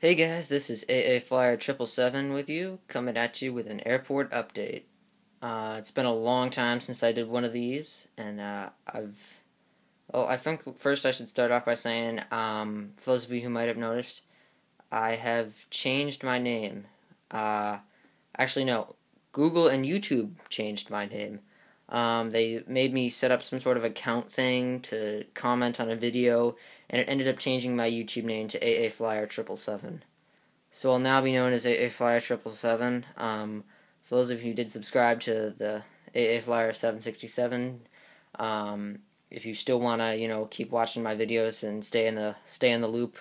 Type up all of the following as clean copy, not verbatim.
Hey guys, this is AA Flyer 777 with you, coming at you with an airport update. It's been a long time since I did one of these, and I think first I should start off by saying, for those of you who might have noticed, I have changed my name. Actually, no, Google and YouTube changed my name. They made me set up some sort of account thing to comment on a video, and it ended up changing my YouTube name to AA Flyer 777. So I'll now be known as AA Flyer 777. For those of you who did subscribe to the AA Flyer 767, if you still want to, keep watching my videos and stay in the loop,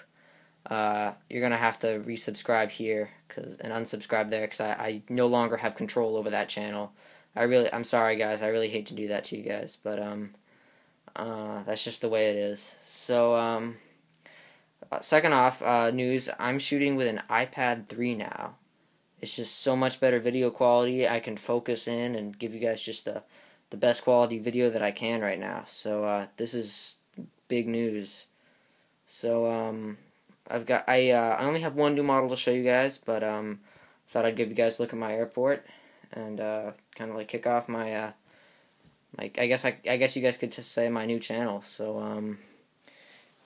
you're gonna have to resubscribe here and unsubscribe there because I no longer have control over that channel. I'm sorry guys, I really hate to do that to you guys, but that's just the way it is. So second off, news, I'm shooting with an iPad 3 now. It's just so much better video quality. I can focus in and give you guys just the best quality video that I can right now. So this is big news. So I only have one new model to show you guys, but thought I'd give you guys a look at my airport and kind of like kick off my I guess you guys could just say my new channel. So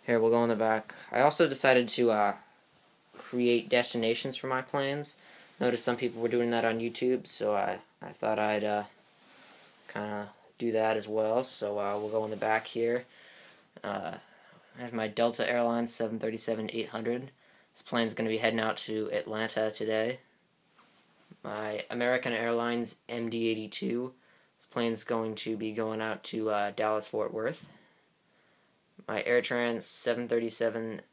here, we'll go in the back. I also decided to create destinations for my planes. Noticed some people were doing that on YouTube, so I thought I'd kind of do that as well. So we'll go in the back here. I have my Delta Airlines 737-800. This plane's going to be heading out to Atlanta today. My American Airlines MD-82. This plane's going to be going out to Dallas-Fort Worth. My AirTrans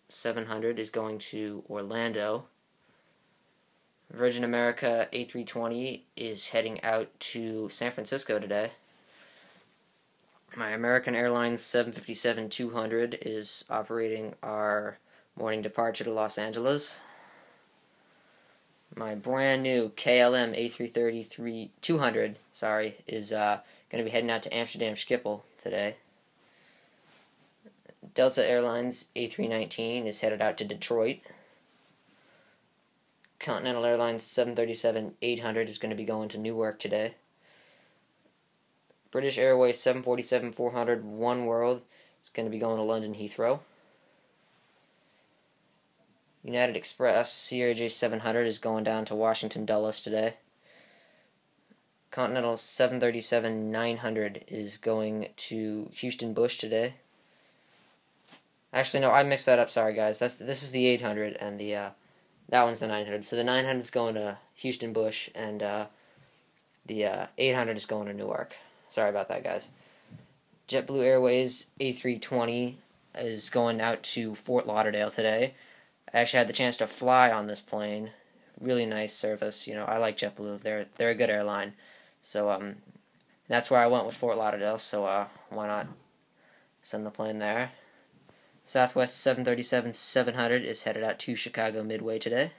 737-700 is going to Orlando. Virgin America A320 is heading out to San Francisco today. My American Airlines 757-200 is operating our morning departure to Los Angeles. My brand new KLM A330-200 is going to be heading out to Amsterdam Schiphol today. Delta Airlines A319 is headed out to Detroit. Continental Airlines 737-800 is going to be going to Newark today. British Airways 747-400 One World is going to be going to London Heathrow. United Express CRJ 700 is going down to Washington Dulles today. Continental 737-900 is going to Houston Bush today. Actually, no, I mixed that up. Sorry, guys. This is the 800, and that one's the 900. So the 900 is going to Houston Bush, and the 800 is going to Newark. Sorry about that, guys. JetBlue Airways A320 is going out to Fort Lauderdale today. I actually had the chance to fly on this plane. Really nice service. I like JetBlue. They're a good airline. So that's where I went with Fort Lauderdale. So why not send the plane there? Southwest 737-700 is headed out to Chicago Midway today.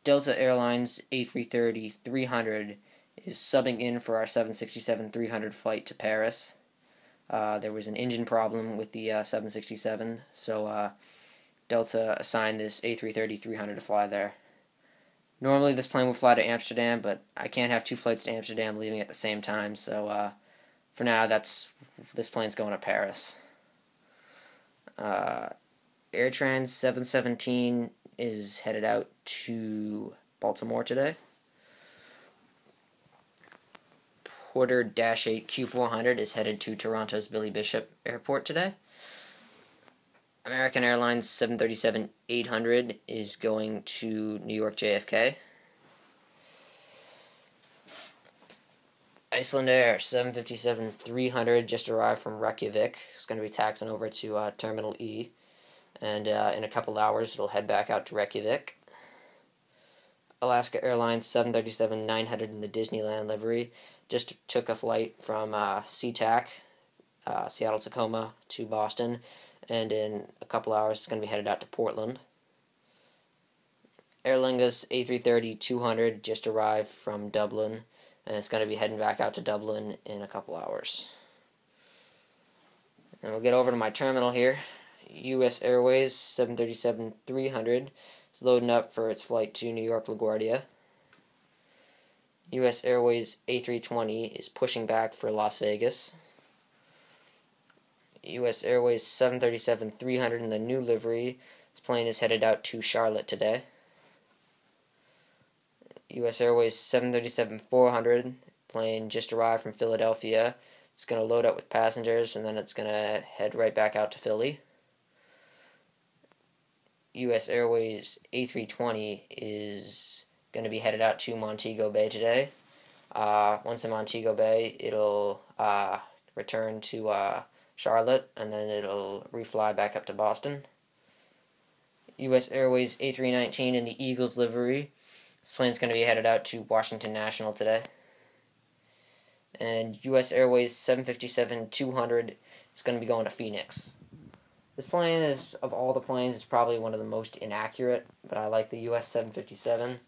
Delta Airlines A330-300 is subbing in for our 767-300 flight to Paris. There was an engine problem with the 767, so Delta assigned this A330-300 to fly there. Normally this plane would fly to Amsterdam, but I can't have two flights to Amsterdam leaving at the same time, so for now this plane's going to Paris. AirTrans 717 is headed out to Baltimore today. Porter -8 Q400 is headed to Toronto's Billy Bishop Airport today. American Airlines 737-800 is going to New York JFK. Iceland Air 757-300 just arrived from Reykjavik. It's going to be taxiing over to Terminal E, and in a couple hours it'll head back out to Reykjavik. Alaska Airlines 737-900 in the Disneyland livery just took a flight from SeaTac, Seattle-Tacoma, to Boston, and in a couple hours it's going to be headed out to Portland. Aer Lingus A330-200 just arrived from Dublin, and it's going to be heading back out to Dublin in a couple hours. And we'll get over to my terminal here. U.S. Airways 737-300 is loading up for its flight to New York LaGuardia. U.S. Airways A320 is pushing back for Las Vegas. U.S. Airways 737-300 in the new livery. This plane is headed out to Charlotte today. U.S. Airways 737-400 plane just arrived from Philadelphia. It's going to load up with passengers, and then it's going to head right back out to Philly. U.S. Airways A320 is going to be headed out to Montego Bay today. Once in Montego Bay, it'll return to Charlotte, and then it'll refly back up to Boston. U.S. Airways A319 in the Eagles livery. This plane's going to be headed out to Washington National today. And U.S. Airways 757-200 is going to be going to Phoenix. This plane is, of all the planes, is probably one of the most inaccurate, but I like the U.S. 757.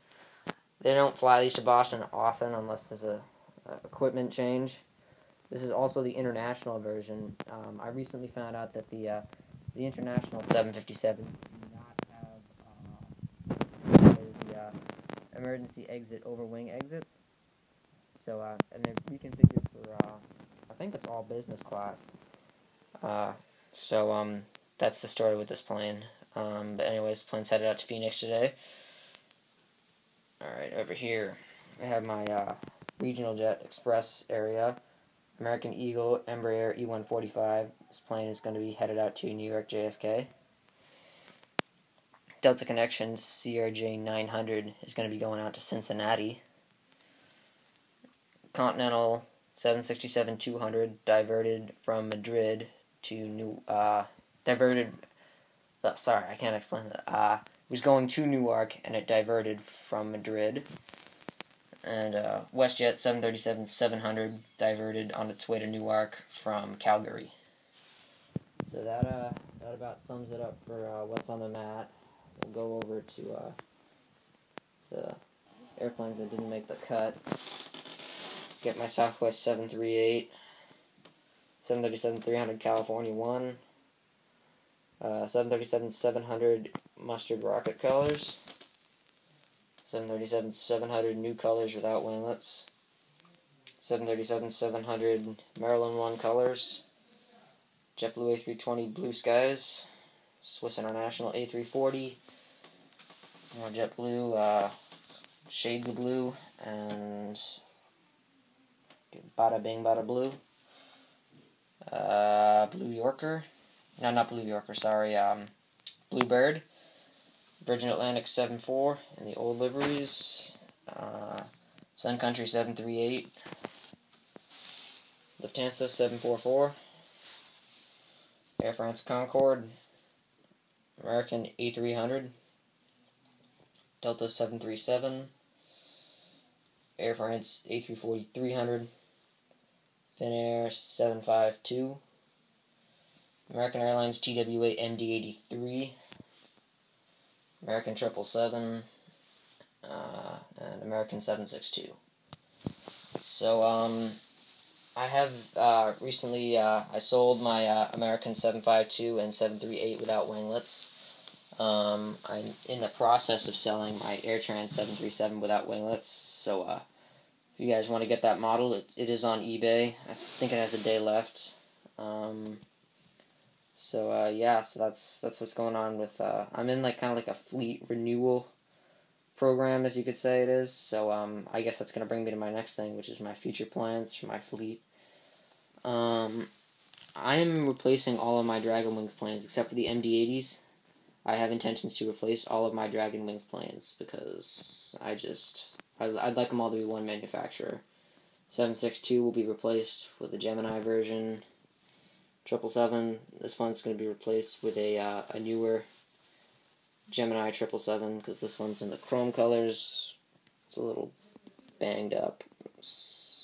They don't fly these to Boston often unless there's a equipment change. This is also the international version. I recently found out that the international 757 do not have the emergency exit over wing exits. So and they're reconfigured for I think it's all business class. So that's the story with this plane. But anyways, the plane's headed out to Phoenix today. Alright, over here I have my regional jet express area. American Eagle Embraer E145. This plane is going to be headed out to New York JFK. Delta Connections CRJ 900 is going to be going out to Cincinnati. Continental 767-200 diverted from Madrid to sorry, I can't explain that. It was going to Newark, and it diverted from Madrid. And WestJet 737-700 diverted on its way to Newark from Calgary. So that about sums it up for what's on the mat. We'll go over to the airplanes that didn't make the cut. Get my Southwest 738, 737-300 California 1, 737-700 mustard rocket colors, 737-700 new colors without winglets, 737-700 Maryland 1 colors, JetBlue A320 blue skies, Swiss International A340, more JetBlue, shades of blue, and bada bing bada blue, Blue Yorker, no, not Blue Yorker, sorry, Bluebird, Virgin Atlantic 7.4 in the old liveries, Sun Country 738, Lufthansa 744, Air France Concorde, American A300, Delta 737, Air France A340-300, Finnair 752, American Airlines TWA MD-83, American 777, and American 762. So, I have, recently, I sold my, American 752 and 738 without winglets. I'm in the process of selling my AirTran 737 without winglets, so, if you guys want to get that model, it is on eBay. I think it has a day left. Yeah, so that's what's going on with, I'm in, kind of like a fleet renewal program, as you could say it is, so, I guess that's going to bring me to my next thing, which is my future plans for my fleet. I am replacing all of my Dragon Wings planes, except for the MD-80s. I have intentions to replace all of my Dragon Wings planes, because I'd like them all to be one manufacturer. 762 will be replaced with a Gemini version. 777, this one's going to be replaced with a newer Gemini 777, because this one's in the chrome colors. It's a little banged up.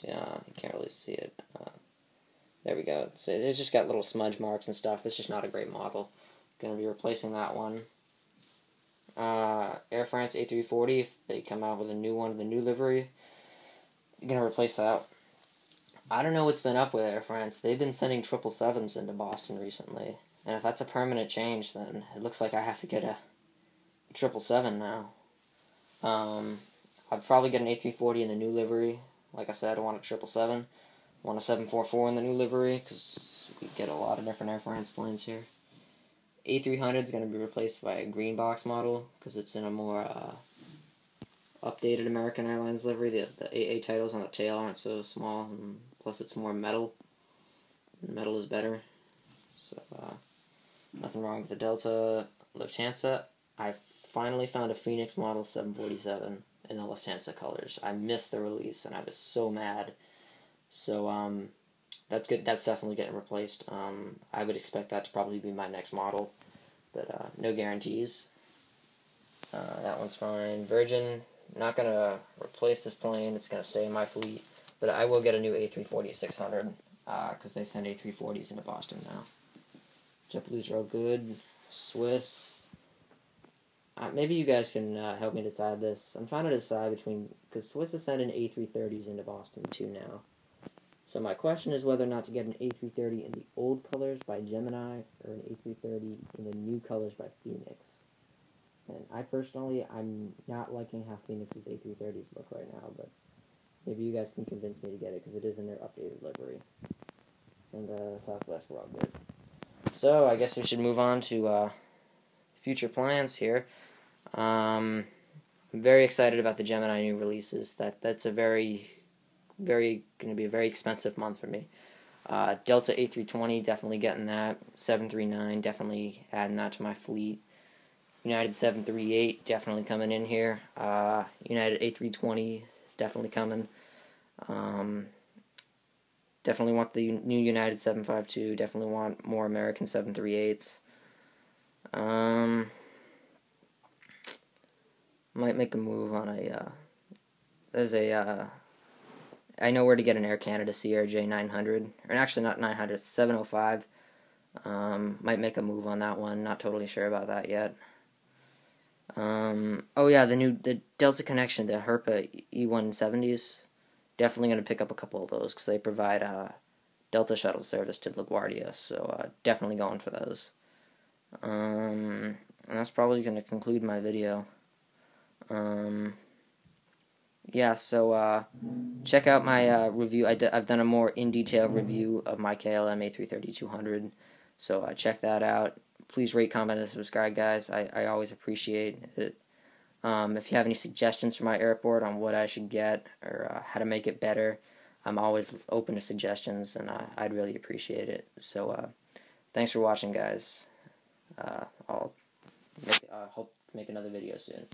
Yeah, you can't really see it. There we go. It's just got little smudge marks and stuff. It's just not a great model. Going to be replacing that one. Air France A340, if they come out with a new one, the new livery, going to replace that. I don't know what's been up with Air France. They've been sending 777s into Boston recently. And if that's a permanent change, then it looks like I have to get a 777 now. I'd probably get an A340 in the new livery. Like I said, I want a 777. I want a 744 in the new livery, because we get a lot of different Air France planes here. A300 is going to be replaced by a green box model, because it's in a more updated American Airlines livery. The AA titles on the tail aren't so small, and plus it's more metal. Metal is better. So, nothing wrong with the Delta Lufthansa. I finally found a Phoenix Model 747 in the Lufthansa colors. I missed the release, and I was so mad. So, that's good. That's definitely getting replaced. I would expect that to probably be my next model, but no guarantees. That one's fine. Virgin, not going to replace this plane. It's going to stay in my fleet, but I will get a new A340-600, because they send A340s into Boston now. JetBlue's real good. Swiss. Maybe you guys can help me decide this. I'm trying to decide between, because Swiss is sending A330s into Boston too now. So my question is whether or not to get an A330 in the old colors by Gemini or an A330 in the new colors by Phoenix. And I personally, I'm not liking how Phoenix's A330s look right now, but maybe you guys can convince me to get it, because it is in their updated livery. And Southwest were all good. So I guess we should move on to future plans here. I'm very excited about the Gemini new releases. That's a very going to be a very expensive month for me. Delta A320, definitely getting that. 739, definitely adding that to my fleet. United 738, definitely coming in here. United A320 is definitely coming. Definitely want the new United 752. Definitely want more American 738s. Might make a move on a, I know where to get an Air Canada CRJ 900. Or actually not 900, 705. Might make a move on that one. Not totally sure about that yet. Oh yeah, the Delta Connection, the Herpa E170s. Definitely going to pick up a couple of those, because they provide Delta shuttle service to LaGuardia. So definitely going for those. And that's probably going to conclude my video. Yeah, so check out my review. I've done a more in-detail review of my KLM A330-200, so check that out. Please rate, comment, and subscribe, guys. I always appreciate it. If you have any suggestions for my airport on what I should get or how to make it better, I'm always open to suggestions, and I'd really appreciate it. So thanks for watching, guys. I'll hope to make another video soon.